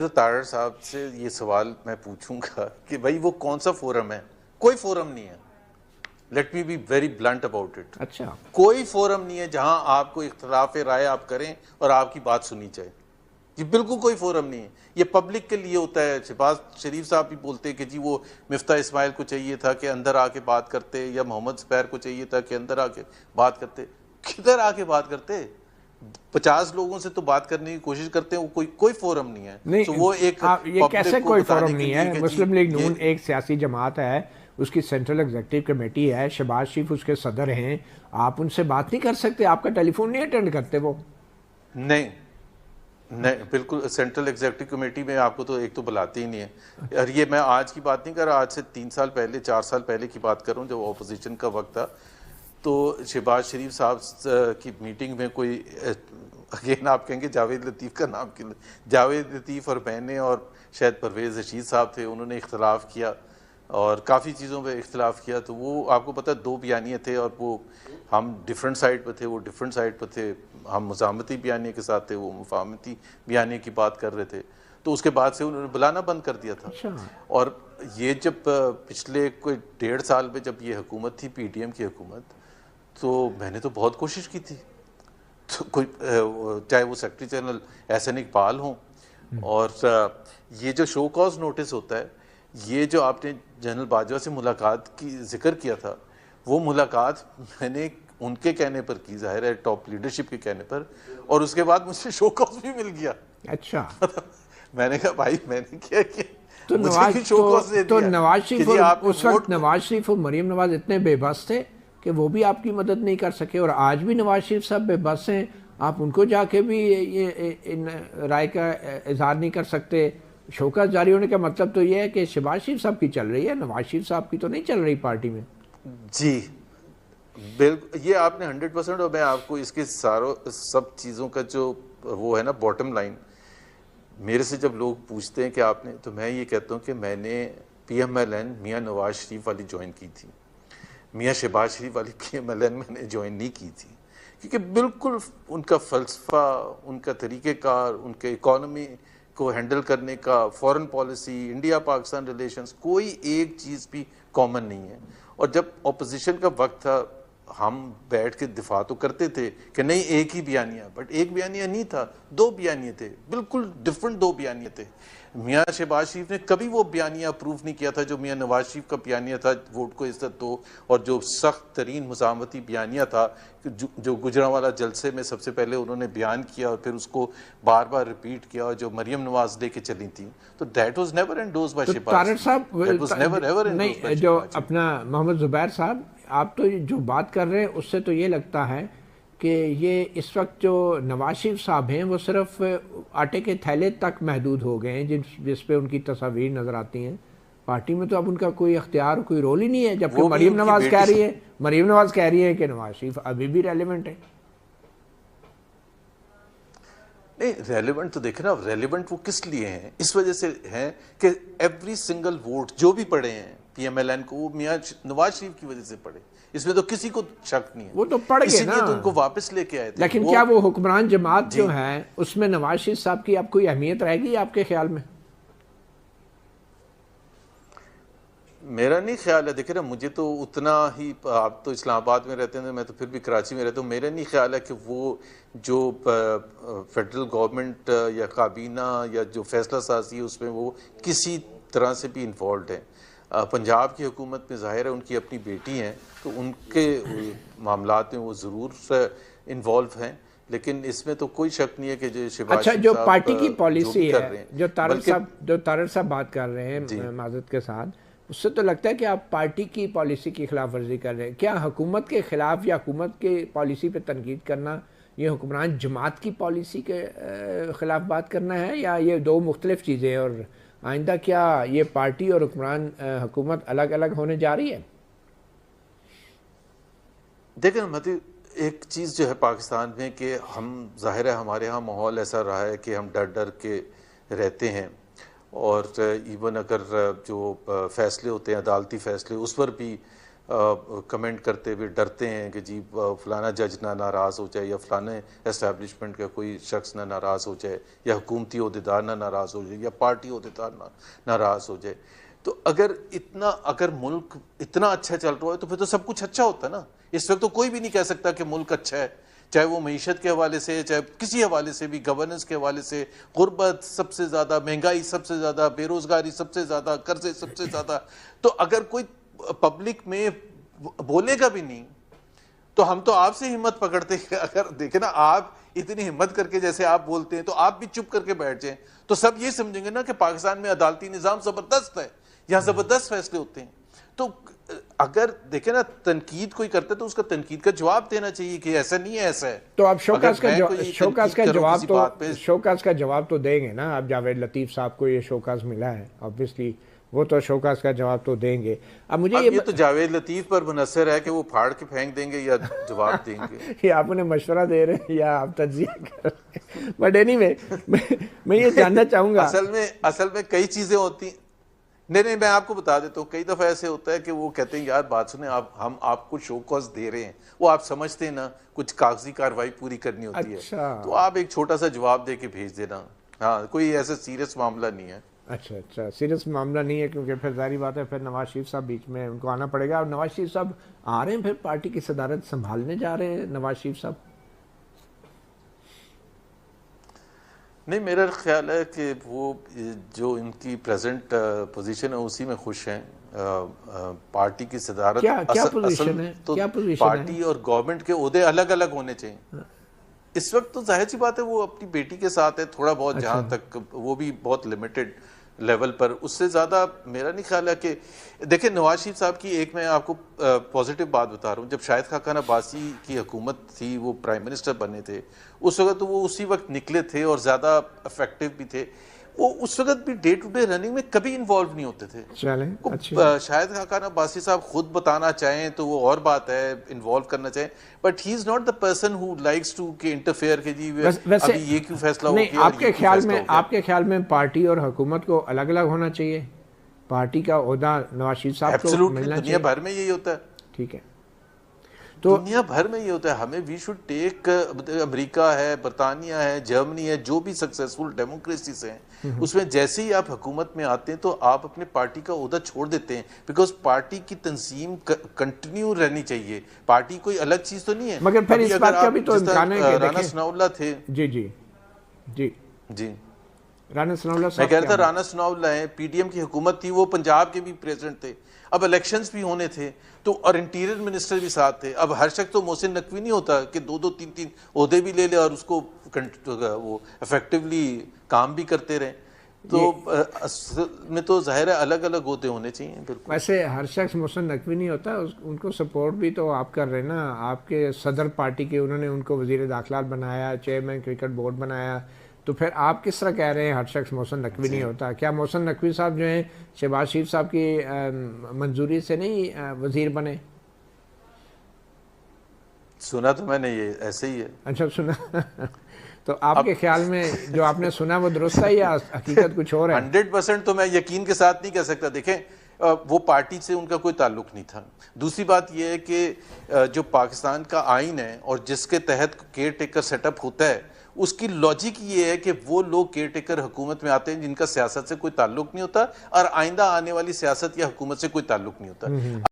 तो तारड़ साहब से ये सवाल मैं पूछूंगा कि भाई वो कौन सा फोरम है? कोई फोरम नहीं है। Let me be very blunt about it. अच्छा, कोई फोरम नहीं है जहां आपको इख्तलाफ राय आप करें और आपकी बात सुनी जाए। ये बिल्कुल कोई फोरम नहीं है। ये पब्लिक के लिए होता है। शहबाज शरीफ साहब भी बोलते हैं कि जी वो मिफ्ता इस्माइल को चाहिए था कि अंदर आके बात करते, या मोहम्मद स्पैर को चाहिए था कि अंदर आके बात करते। किधर आके बात करते? 50 लोगों से तो बात करने की कोशिश करते हैं। वो कोई फोरम नहीं है। नहीं तो वो एक ये कैसे पब्लिक को कोई फोरम बताने के नहीं लिए है? कि जी मुस्लिम लीग ये नून एक सियासी जमात है, उसकी सेंट्रल एग्जीक्यूटिव कमेटी है, शहबाज शरीफ उसके सदर हैं। आप उनसे बात नहीं कर सकते? आपका टेलीफोन नहीं अटेंड करते वो? नहीं नहीं, बिल्कुल सेंट्रल एग्जीक्यूटिव कमेटी में आपको तो एक तो बुलाते ही नहीं है। और ये मैं आज की बात नहीं कर रहा, आज से 3 साल पहले 4 साल पहले की बात कर रहा हूँ, जब ऑपोजिशन का वक्त था। तो शहबाज शरीफ साहब की मीटिंग में कोई अगेन आप कहेंगे जावेद लतीफ़ का नाम क्यों? जावेद लतीफ़ और मैंने और शायद परवेज़ रशीद साहब थे, उन्होंने इख्तलाफ किया और काफ़ी चीज़ों पे इख्तलाफ किया। तो वो आपको पता है 2 बयानिए थे और वो हम डिफरेंट साइड पर थे, वो डिफरेंट साइड पर थे। हम मुज़ामती बयानिए के साथ थे, वो मुफाहमती बयानिए की बात कर रहे थे। तो उसके बाद से उन्होंने बुलाना बंद कर दिया था। अच्छा, और ये जब पिछले कोई 1.5 साल में जब ये हुकूमत थी, पीटीएम की हुकूमत, तो मैंने तो बहुत कोशिश की थी। तो कोई चाहे वो सेक्रेटरी जनरल एहसन इकबाल हों, और ये जो शो कॉज नोटिस होता है, ये जो आपने जनरल बाजवा से मुलाकात की जिक्र किया था, वो मुलाकात मैंने उनके कहने पर की, जाहिर है टॉप लीडरशिप के कहने पर, और उसके बाद मुझे शो कॉज भी मिल गया। अच्छा। मैंने कहा भाई मैंने क्या किया? तो मुझे नवाज भी शो कॉज दे तो दिया नवाज कि शरीफ जी और आपने उस वक्त वोट नवाज शरीफ और मरीम नवाज इतने बेबस थे कि वो भी आपकी मदद नहीं कर सके, और आज भी नवाज शरीफ साहब बेबस हैं। आप उनको जाके भी ये इन राय का इजहार नहीं कर सकते। शोकत जारी होने का मतलब तो ये है कि शहबाज शरीफ साहब की चल रही है, नवाज शरीफ साहब की तो नहीं चल रही पार्टी में। जी बिल्कुल, ये आपने 100%। और मैं आपको इसके सारों सब चीज़ों का जो वो है ना बॉटम लाइन, मेरे से जब लोग पूछते हैं कि आपने, तो मैं ये कहता हूँ कि मैंने PMLN मियाँ नवाज शरीफ वाली ज्वाइन की थी। मियाँ शहबाज शरीफ वाली PMLN मैंने ज्वाइन नहीं की थी, क्योंकि बिल्कुल उनका फ़लसफ़ा, उनका तरीक़ेकार, उनके इकॉनमी को हैंडल करने का, foreign policy, India Pakistan relations, कोई एक चीज़ भी कॉमन नहीं है। और जब अपोजिशन का वक्त था, हम बैठ के दिफा तो करते थे कि नहीं एक ही बयानिया, बट एक बयानिया नहीं था, 2 बयानिए थे, बिल्कुल डिफरेंट 2 बयानिए थे। मियाँ शहबाज शरीफ ने कभी वो बयानिया अप्रूव नहीं किया था जो मियाँ नवाज शरीफ का बयानिया था, वोट को इज्जत दो, और जो सख्त तरीन मुज़ामती बयानिया था जो गुजरांवाला जलसे में सबसे पहले उन्होंने बयान किया और फिर उसको बार बार रिपीट किया, और जो मरियम नवाज लेके चली थी, तो that was never endorsed by Shehbaz Sharif, that was never ever endorsed by नहीं, जो शहबाज शरीफ। अपना मोहम्मद जुबैर साहब, आप तो जो बात कर रहे हैं उससे तो ये लगता है कि ये इस वक्त जो नवाज शरीफ साहब हैं वो सिर्फ आटे के थैले तक महदूद हो गए हैं, जिस पे उनकी तस्वीर नज़र आती हैं। पार्टी में तो अब उनका कोई अख्तियार, कोई रोल ही नहीं है। जबकि मरीम नवाज कह रही है कि नवाज शरीफ अभी भी रेलिवेंट है। नहीं, रेलिवेंट तो देखे ना, रेलिवेंट वो किस लिए हैं? इस वजह से हैं कि एवरी सिंगल वोट जो भी पड़े हैं PMLN को, वो मियाँ नवाज शरीफ की वजह से पड़े। इसमें तो किसी को शक नहीं है। वो तो पड़ गए ना, तो उनको वापस लेके आए थे। लेकिन क्या वो हुक्मरान जमात जो है उसमें नवाज शरीफ साहब की अब कोई अहमियत रहेगी आपके ख्याल में? मेरा नहीं ख्याल है। देखिए ना, मुझे तो उतना ही, आप तो इस्लामाबाद में रहते हैं, मैं तो फिर भी कराची में रहता हूँ, मेरा नहीं ख्याल है कि वो जो फेडरल गवर्नमेंट या काबीना या जो फैसला साजी है उसमें वो किसी तरह से भी इन्वॉल्व है। पंजाब की हुकूमत में ज़ाहिर है उनकी अपनी बेटी हैं, तो उनके मामलात में वो ज़रूर इन्वॉल्व हैं, लेकिन इसमें तो कोई शक नहीं है कि जो शहबाज अच्छा, शरीफ जो साहब पार्टी की जो पॉलिसी भी कर है, रहे हैं, जो बल्कि तारड़ साहब बात कर रहे हैं माजरत के साथ, उससे तो लगता है कि आप पार्टी की पॉलिसी की खिलाफ वर्जी कर रहे हैं। क्या हुकूमत के खिलाफ या हुकूमत के पॉलिसी पे तनकीद करना ये हुक्मरान जमात की पॉलिसी के खिलाफ बात करना है, या ये 2 मुख्तलिफ चीज़ें? और आइंदा क्या ये पार्टी और हुक्मरान हुकूमत अलग अलग होने जा रही है? देखें मतलब एक चीज़ जो है पाकिस्तान में कि हम, जाहिर है हमारे यहाँ माहौल ऐसा रहा है कि हम डर डर के रहते हैं, और इवन अगर जो फ़ैसले होते हैं अदालती फ़ैसले, उस पर भी कमेंट करते हुए डरते हैं कि जी फलाना जज ना नाराज़ हो जाए या फलाने एस्टेब्लिशमेंट का कोई शख्स ना नाराज़ हो जाए या हुकूमती अहदेदार ना नाराज़ हो जाए या पार्टी अहदेदार ना नाराज़ हो जाए। तो अगर मुल्क इतना अच्छा चल रहा है तो फिर तो सब कुछ अच्छा होता है ना। इस वक्त तो कोई भी नहीं कह सकता कि मुल्क अच्छा है, चाहे वो मईशत के हवाले से, चाहे किसी हवाले से भी, गवर्नेंस के हवाले से, गुर्बत सबसे ज़्यादा, महंगाई सबसे ज़्यादा, बेरोज़गारी सबसे ज़्यादा, कर्जे सबसे ज़्यादा। तो अगर कोई पब्लिक में बोलेगा भी नहीं तो हम तो आपसे हिम्मत पकड़ते हैं। अगर देखे ना, आप इतनी हिम्मत करके जैसे आप बोलते हैं तो आप भी चुप करके बैठ जाएं तो सब ये समझेंगे ना कि पाकिस्तान में अदालती निज़ाम ज़बरदस्त है, यहाँ ज़बरदस्त फैसले होते हैं। तो अगर देखे ना, तनकीद कोई करता है तो उसका तनकीद का जवाब देना चाहिए कि ऐसा नहीं है, ऐसा है। तो आप शोकाज का जवाब तो देंगे ना। आप जावेद लतीफ़ साहब को ये शोकाज मिला है, ऑब्वियसली वो तो शोकाज का जवाब तो देंगे। अब मुझे ये तो जावेद लतीफ़ पर मुनसर है कि वो फाड़ के फेंक देंगे या जवाब देंगे। ये आप उन्हें मशवरा दे रहे हैं या आप तज्जिया कर रहे हैं? बट एनीवे, मैं ये जानना चाहूँगा, असल में कई चीज़ें होती। नहीं, मैं आपको बता देता हूँ, कई दफ़ा ऐसे होता है कि वो कहते हैं यार बात सुने, हम आपको शो कॉज दे रहे हैं, वो आप समझते हैं ना कुछ कागजी कार्रवाई पूरी करनी होती है, तो आप एक छोटा सा जवाब दे के भेज देना। हाँ, कोई ऐसा सीरियस मामला नहीं है। अच्छा, सीरियस मामला नहीं है, क्योंकि फिर जारी बात है फिर नवाज शरीफ साहब बीच में उनको आना पड़ेगा। और नवाज शरीफ साहब आ रहे हैं, फिर पार्टी की सदारत संभालने जा रहे हैं नवाज शरीफ साहब। नहीं, मेरा ख्याल है कि वो जो इनकी प्रेजेंट पोजीशन है उसी में खुश हैं। पार्टी की सदारत क्या पोजीशन है? तो क्या पोजीशन पार्टी है? और गवर्नमेंट के ओहदे अलग अलग होने चाहिए। इस वक्त तो जाहिर सी बात है वो अपनी बेटी के साथ है, थोड़ा बहुत जहाँ तक, वो भी बहुत लिमिटेड लेवल पर, उससे ज़्यादा मेरा नहीं ख्याल है कि देखिए नवाज शरीफ साहब की एक मैं आपको पॉजिटिव बात बता रहा हूँ। जब शाहिद खाकान अब्बासी की हुकूमत थी, वो प्राइम मिनिस्टर बने थे, उस वक्त तो वो उसी वक्त निकले थे और ज़्यादा इफेक्टिव भी थे। वो उस वक्त भी डे टू डे रनिंग में कभी इन्वॉल्व नहीं होते थे। शाहिद खाकान अब्बासी साहब खुद बताना चाहें तो वो और बात है, इन्वॉल्व करना चाहें, but he is not the person who likes to के इंटरफेयर के जी अभी ये क्यों फैसला हो गया। आपके ख्याल में पार्टी और हुकूमत को अलग अलग होना चाहिए? पार्टी का ओहदा नवाज शरीफ साहब को मिलना चाहिए? दुनिया भर में यही होता है। ठीक है, तो दुनिया भर में ये होता है। हमें वी शुड टेक, अमेरिका है, बरतानिया है, जर्मनी है, जो भी सक्सेसफुल डेमोक्रेसीज हैं, उसमें जैसे ही आप हुकूमत में आते हैं तो आप अपने पार्टी का ओहदा छोड़ देते हैं, बिकॉज पार्टी की तंजीम कंटिन्यू रहनी चाहिए। पार्टी कोई अलग चीज तो नहीं है। मगर फिर इस बात का भी तो इम्कान है कि राना सनाउल्लाह थे। जी राना सनाउल्लाह मैं कह रहा था, राना सनाउल्लाह है, पीडीएम की हुकूमत थी, वो पंजाब के भी प्रेसिडेंट थे। अब इलेक्शंस भी होने थे तो, और इंटीरियर मिनिस्टर भी साथ थे। अब हर शख्स तो मोहसिन नकवी नहीं होता कि दो तीन ओहदे भी ले ले और उसको वो इफेक्टिवली काम भी करते रहे। तो में तो जाहिर है अलग अलग ओहदे होने चाहिए। बिल्कुल, वैसे हर शख्स मोहसिन नकवी नहीं होता, उनको सपोर्ट भी तो आप कर रहे हैं ना। आपके सदर पार्टी के, उन्होंने उनको वजीर दाखिला बनाया, चेयरमैन क्रिकेट बोर्ड बनाया, तो फिर आप किस तरह कह रहे हैं हर शख्स मोहसिन नकवी नहीं होता? क्या मोहसिन नकवी साहब जो हैं शहबाज शरीफ साहब की मंजूरी से नहीं वजीर बने? सुना तो मैंने ये ऐसे ही है। अच्छा, सुना। तो आपके ख्याल में जो आपने सुना वो दुरुस्त है या हकीकत कुछ और है? 100% तो मैं यकीन के साथ नहीं कह सकता। देखें, वो पार्टी से उनका कोई ताल्लुक नहीं था। दूसरी बात यह है कि जो पाकिस्तान का आइन है और जिसके तहत केयर टेकर सेटअप होता है, उसकी लॉजिक ये है कि वो लोग केयर टेकर हुकूमत में आते हैं जिनका सियासत से कोई ताल्लुक नहीं होता और आइंदा आने वाली सियासत या हुकूमत से कोई ताल्लुक नहीं होता।